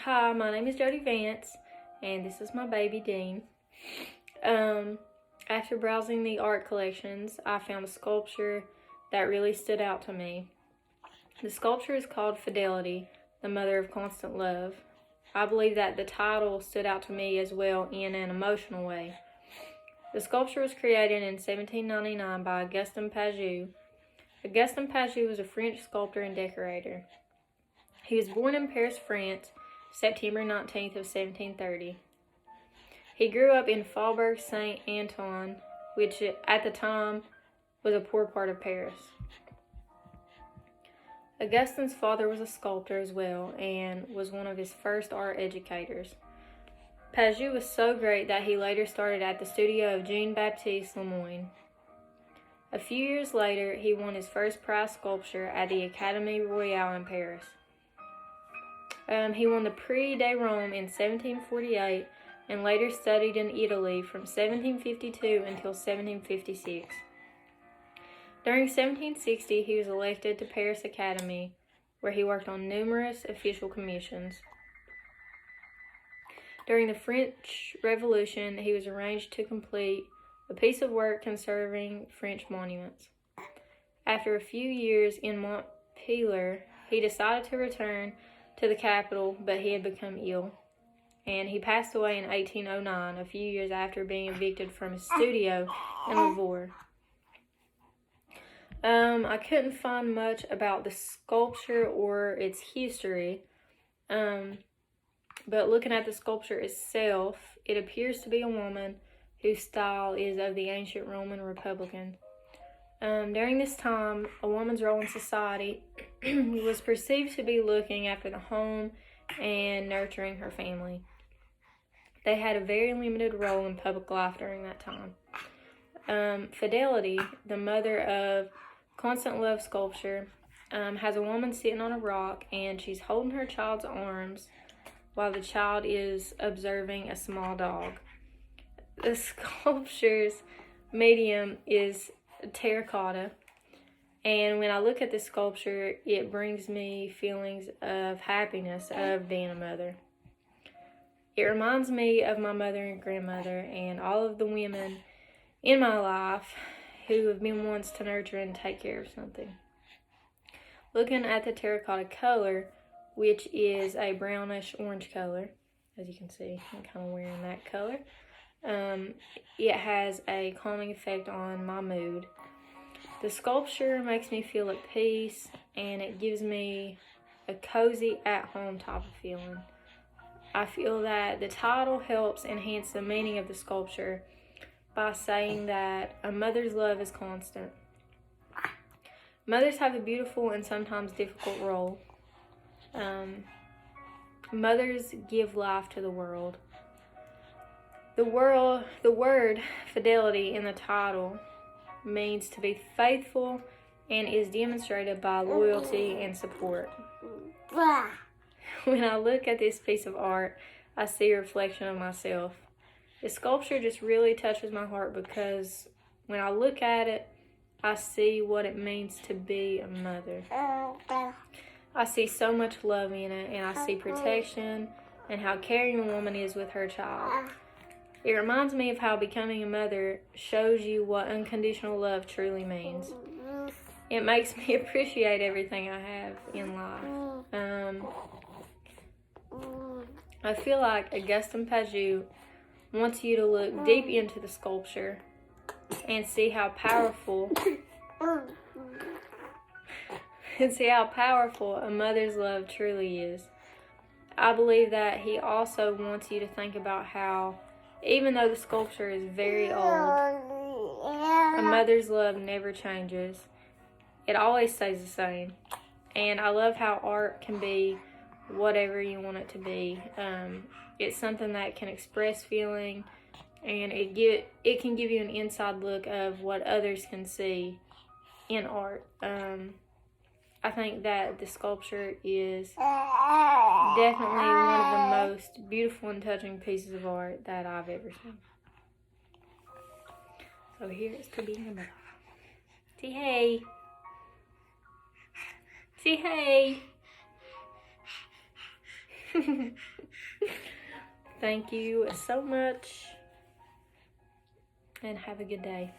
Hi, my name is Jody Vance, and this is my baby Dean. After browsing the art collections, I found a sculpture that really stood out to me. The sculpture is called Fidelity, the Mother of Constant Love. I believe that the title stood out to me as well in an emotional way. The sculpture was created in 1799 by Augustin Pajot. Augustin Pajot was a French sculptor and decorator. He was born in Paris, France, September 19th of 1730. He grew up in Faubourg Saint-Antoine, which at the time was a poor part of Paris. Augustin's father was a sculptor as well and was one of his first art educators. Pajot was so great that he later started at the studio of Jean-Baptiste Lemoyne. A few years later, he won his first prize sculpture at the Académie Royale in Paris. He won the Prix de Rome in 1748 and later studied in Italy from 1752 until 1756. During 1760, he was elected to Paris Academy, where he worked on numerous official commissions. During the French Revolution, he was arranged to complete a piece of work conserving French monuments. After a few years in Montpellier, he decided to return to the capital, but he had become ill, and he passed away in 1809, a few years after being evicted from his studio in Lavaur. I couldn't find much about the sculpture or its history, but looking at the sculpture itself, it appears to be a woman whose style is of the ancient Roman Republican. During this time, a woman's role in society was perceived to be looking after the home and nurturing her family. They had a very limited role in public life during that time. Fidelity, the mother of Constant Love sculpture, has a woman sitting on a rock, and she's holding her child's arms while the child is observing a small dog. The sculpture's medium is terracotta, and when I look at this sculpture, it brings me feelings of happiness of being a mother. It reminds me of my mother and grandmother and all of the women in my life who have been ones to nurture and take care of something. Looking at the terracotta color, which is a brownish orange color, as you can see, I'm kind of wearing that color. It has a calming effect on my mood. The sculpture makes me feel at peace, and it gives me a cozy at-home type of feeling. I feel that the title helps enhance the meaning of the sculpture by saying that a mother's love is constant. Mothers have a beautiful and sometimes difficult role. Mothers give life to the world. The word fidelity in the title means to be faithful and is demonstrated by loyalty and support. When I look at this piece of art, I see a reflection of myself. The sculpture just really touches my heart because when I look at it, I see what it means to be a mother. I see so much love in it, and I see protection and how caring a woman is with her child. It reminds me of how becoming a mother shows you what unconditional love truly means. It makes me appreciate everything I have in life. I feel like Augustin Pajot wants you to look deep into the sculpture and see how powerful a mother's love truly is. I believe that he also wants you to think about how, even though the sculpture is very old, a mother's love never changes. It always stays the same. And I love how art can be whatever you want it to be. It's something that can express feeling, and it can give you an inside look of what others can see in art. I think that the sculpture is definitely one of the most beautiful and touching pieces of art that I've ever seen. So here's to being a mother. Say hey. Say hey. Thank you so much, and have a good day.